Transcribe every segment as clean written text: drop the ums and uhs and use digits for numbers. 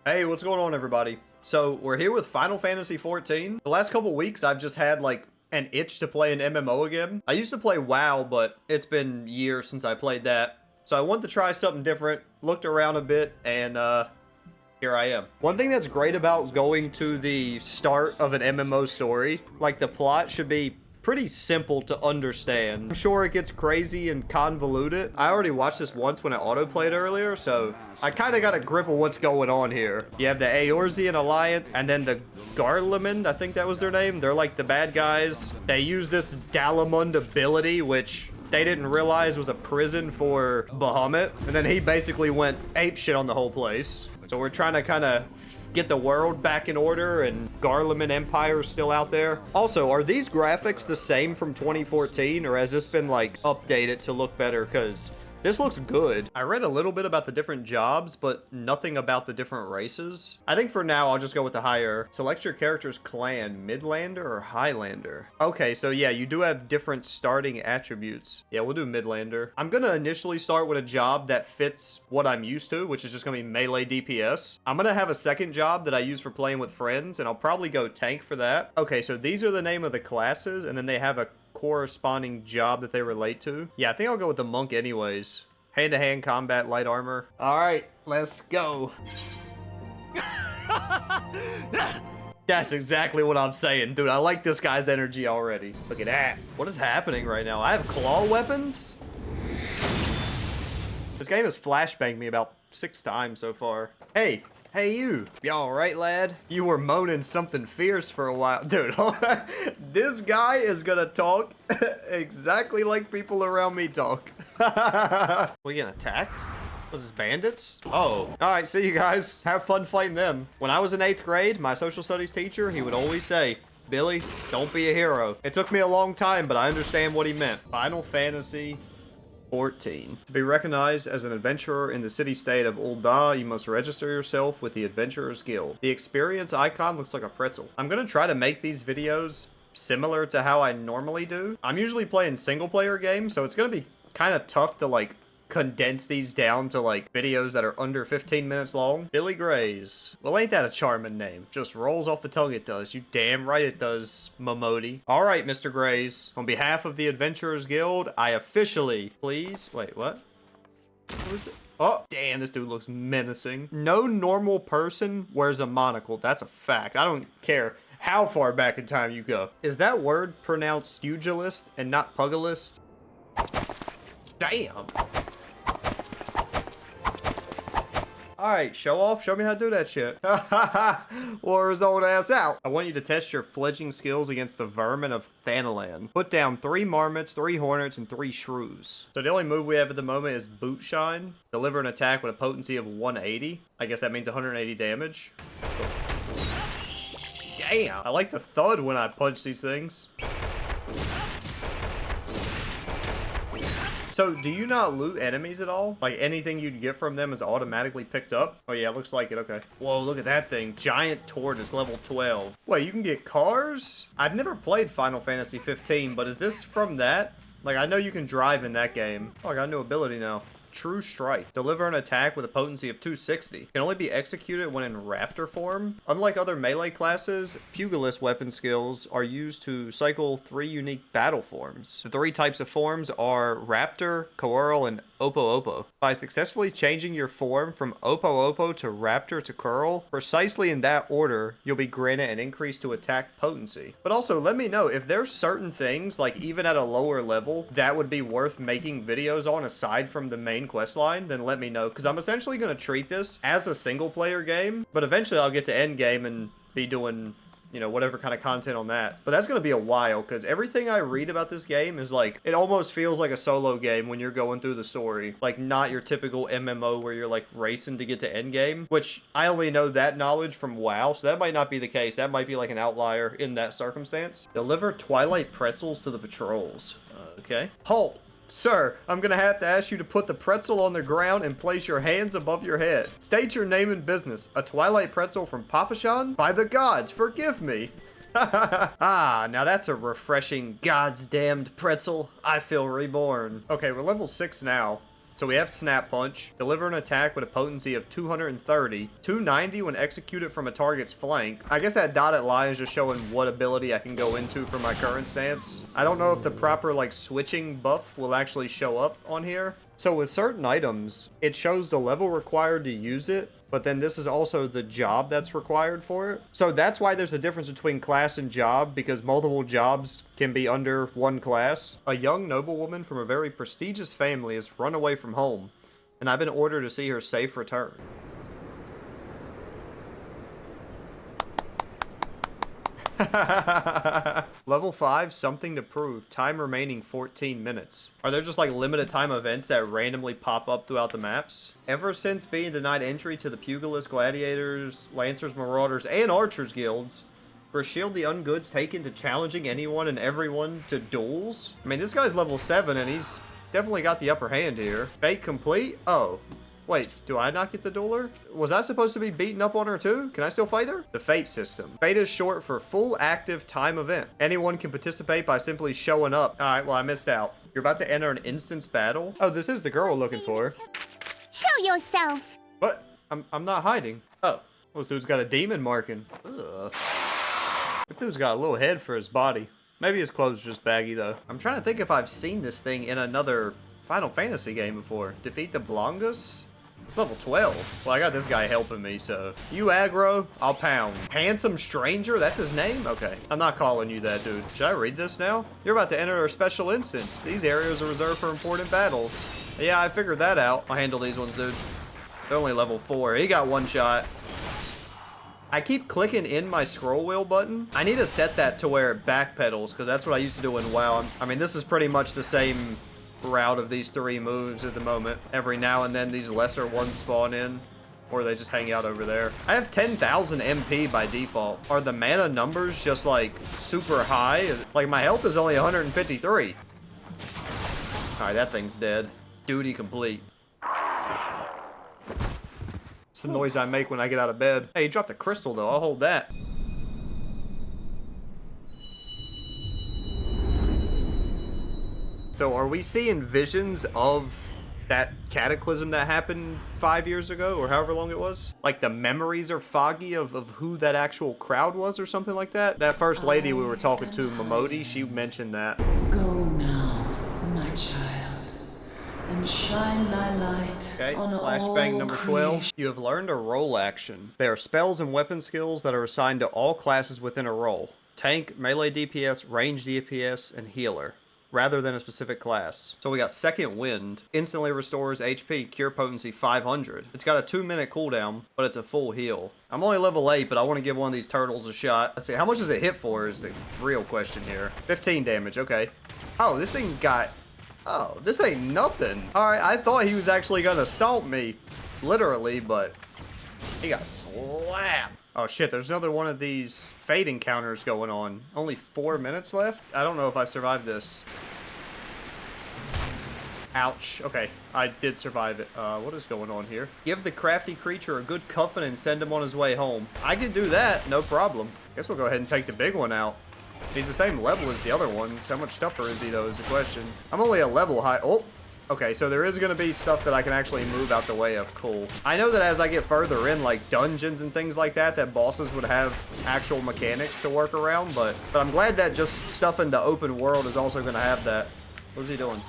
Hey, what's going on, everybody? So, we're here with Final Fantasy XIV. The last couple weeks, I've just had, like, an itch to play an MMO again. I used to play WoW, but it's been years since I played that. So I wanted to try something different, looked around a bit, and, here I am. One thing that's great about going to the start of an MMO story, like, the plot should be pretty simple to understand. I'm sure it gets crazy and convoluted. I already watched this once when I autoplayed earlier, so I kind of got a grip of what's going on here. You have the Eorzean Alliance, and then the Garlemald, I think that was their name. They're like the bad guys. They use this Dalamund ability, which they didn't realize was a prison for Bahamut. And then he basically went apeshit on the whole place. So we're trying to kind of get the world back in order, and Garlemald Empire is still out there. Also, are these graphics the same from 2014, or has this been like updated to look better? Because this looks good. I read a little bit about the different jobs, but nothing about the different races. I think for now, I'll just go with the higher. Select your character's clan, Midlander or Highlander. Okay, so yeah, you do have different starting attributes. Yeah, we'll do Midlander. I'm gonna initially start with a job that fits what I'm used to, which is just gonna be melee DPS. I'm gonna have a second job that I use for playing with friends, and I'll probably go tank for that. Okay, so these are the name of the classes, and then they have a corresponding job that they relate to. Yeah, I think I'll go with the monk anyways. Hand-to-hand combat, light armor. All right, let's go. That's exactly what I'm saying, dude. I like this guy's energy already. Look at that. What is happening right now? I have claw weapons? This game has flashbanged me about 6 times so far. Hey you. You all right, lad? You were moaning something fierce for a while. Dude, this guy is gonna talk exactly like people around me talk. We getting attacked? Was this bandits? Oh. Alright, see you guys. Have fun fighting them. When I was in 8th grade, my social studies teacher, he would always say, Billy, don't be a hero. It took me a long time, but I understand what he meant. Final Fantasy 14. To be recognized as an adventurer in the city-state of Ul'dah, you must register yourself with the Adventurers Guild. The experience icon looks like a pretzel. I'm gonna try to make these videos similar to how I normally do. I'm usually playing single-player games, so it's gonna be kind of tough to, like, condense these down to, like, videos that are under 15 minutes long. Billy Grays. Well, ain't that a charming name? Just rolls off the tongue, it does. You damn right it does, Momodi. Alright, Mr. Grays. On behalf of the Adventurers Guild, I officially... Please? Wait, what? What is it? Oh, damn, this dude looks menacing. No normal person wears a monocle. That's a fact. I don't care how far back in time you go. Is that word pronounced pugilist and not pugilist? Damn. Alright, show off. Show me how to do that shit. Wore his old ass out. I want you to test your fledgling skills against the vermin of Thanalan. Put down 3 marmots, 3 hornets, and 3 shrews. So the only move we have at the moment is Boot Shine. Deliver an attack with a potency of 180. I guess that means 180 damage. Damn. I like the thud when I punch these things. So, do you not loot enemies at all? Like, anything you'd get from them is automatically picked up? Oh yeah, looks like it, okay. Whoa, look at that thing. Giant tortoise, level 12. Wait, you can get cars? I've never played Final Fantasy XV, but is this from that? Like, I know you can drive in that game. Oh, I got a new ability now. True Strike. Deliver an attack with a potency of 260. Can only be executed when in raptor form. Unlike other melee classes, pugilist weapon skills are used to cycle 3 unique battle forms. The 3 types of forms are raptor, Coeurl, and Oppo Oppo. By successfully changing your form from Oppo Oppo to raptor to Coeurl, precisely in that order, you'll be granted an increase to attack potency. But also, let me know if there's certain things, like even at a lower level, that would be worth making videos on aside from the main quest line, then let me know, because I'm essentially going to treat this as a single player game, but eventually I'll get to end game and be doing, you know, whatever kind of content on that. But that's going to be a while, because everything I read about this game is like, it almost feels like a solo game when you're going through the story. Like, not your typical MMO where you're like racing to get to end game, which I only know that knowledge from WoW, so that might not be the case. That might be like an outlier in that circumstance. Deliver Twilight pretzels to the patrols. Okay. Halt! Sir, I'm gonna have to ask you to put the pretzel on the ground and place your hands above your head. State your name and business. A Twilight pretzel from Papashan? By the gods, forgive me. Ah, now that's a refreshing God's damned pretzel. I feel reborn. Okay, we're level 6 now. So we have Snap Punch. Deliver an attack with a potency of 230. 290 when executed from a target's flank. I guess that dotted line is just showing what ability I can go into for my current stance. I don't know if the proper, like, switching buff will actually show up on here. So with certain items, it shows the level required to use it, but then this is also the job that's required for it. So that's why there's a difference between class and job, because multiple jobs can be under one class. A young noblewoman from a very prestigious family has run away from home, and I've been ordered to see her safe return. Level 5, something to prove. Time remaining 14 minutes. Are there just like limited time events that randomly pop up throughout the maps? Ever since being denied entry to the Pugilist, Gladiators, Lancers, Marauders, and Archers guilds, for Shield the Ungoods taken to challenging anyone and everyone to duels? I mean, this guy's level 7 and he's definitely got the upper hand here. Fate complete? Oh. Wait, do I not get the dueler? Was I supposed to be beating up on her too? Can I still fight her? The Fate system. Fate is short for full active time event. Anyone can participate by simply showing up. Alright, well I missed out. You're about to enter an instance battle? Oh, this is the girl we're looking for. Show yourself! What? I'm not hiding. Oh, well, this dude's got a demon marking. Ugh. This dude's got a little head for his body. Maybe his clothes are just baggy though. I'm trying to think if I've seen this thing in another Final Fantasy game before. Defeat the Blongus? It's level 12. Well, I got this guy helping me, so. You aggro, I'll pound. Handsome Stranger? That's his name? Okay. I'm not calling you that, dude. Should I read this now? You're about to enter a special instance. These areas are reserved for important battles. Yeah, I figured that out. I'll handle these ones, dude. They're only level 4. He got one shot. I keep clicking in my scroll wheel button. I need to set that to where it backpedals, because that's what I used to do in WoW. I mean, this is pretty much the same route of these 3 moves at the moment. Every now and then these lesser ones spawn in, or they just hang out over there. I have 10,000 MP by default. Are the mana numbers just like super high? Like my health is only 153. Alright, that thing's dead. Duty complete. It's the noise I make when I get out of bed. Hey, you dropped a crystal though, I'll hold that. So are we seeing visions of that cataclysm that happened 5 years ago or however long it was? Like the memories are foggy of who that actual crowd was or something like that? That first lady we were talking to, Momodi, she mentioned that. Go now, my child, and shine thy light Okay, on flashbang all number 12. creation. You have learned a role action. They are spells and weapon skills that are assigned to all classes within a role. Tank, melee DPS, range DPS, and healer, rather than a specific class. So we got Second Wind. Instantly restores HP, cure potency 500. It's got a 2-minute cooldown, but it's a full heal. I'm only level 8, but I want to give one of these turtles a shot. Let's see, how much does it hit for is the real question here. 15 damage, okay. Oh, this thing got... Oh, this ain't nothing. Alright, I thought he was actually gonna stomp me, literally, but he got slapped. Oh shit, there's another one of these Fate encounters going on. Only 4 minutes left? I don't know if I survived this. Ouch. Okay, I did survive it. What is going on here? Give the crafty creature a good cuffing and send him on his way home. I can do that, no problem. Guess we'll go ahead and take the big one out. He's the same level as the other ones. How much tougher is he though is the question. I'm only a level high. Oh! Okay, so there is going to be stuff that I can actually move out the way of. Cool. I know that as I get further in, like dungeons and things like that, that bosses would have actual mechanics to work around, but I'm glad that just stuff in the open world is also going to have that. What's he doing?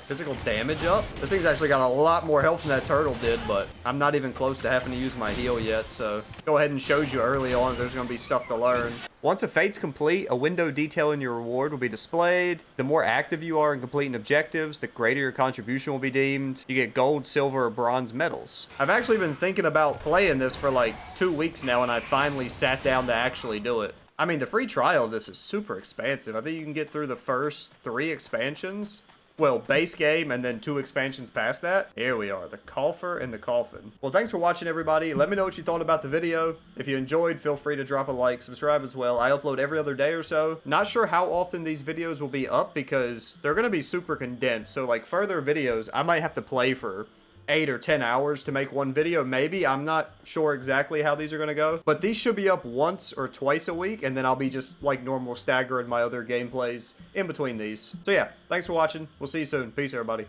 Physical damage up. This thing's actually got a lot more health than that turtle did, but I'm not even close to having to use my heal yet, so go ahead and shows you early on there's going to be stuff to learn. Once a fate's complete, a window detailing your reward will be displayed. The more active you are in completing objectives, the greater your contribution will be deemed. You get gold, silver, or bronze medals. I've actually been thinking about playing this for like 2 weeks now, and I finally sat down to actually do it. I mean, the free trial of this is super expansive. I think you can get through the first 3 expansions. Well, base game and then 2 expansions past that. Here we are, the Coffer and the Coffin. Well, thanks for watching, everybody. Let me know what you thought about the video. If you enjoyed, feel free to drop a like, subscribe as well. I upload every other day or so. Not sure how often these videos will be up because they're going to be super condensed. So, like, further videos, I might have to play for 8 or 10 hours to make one video, maybe. I'm not sure exactly how these are going to go, but these should be up once or twice a week, and then I'll be just like normal staggering my other gameplays in between these. So yeah, thanks for watching. We'll see you soon. Peace, everybody.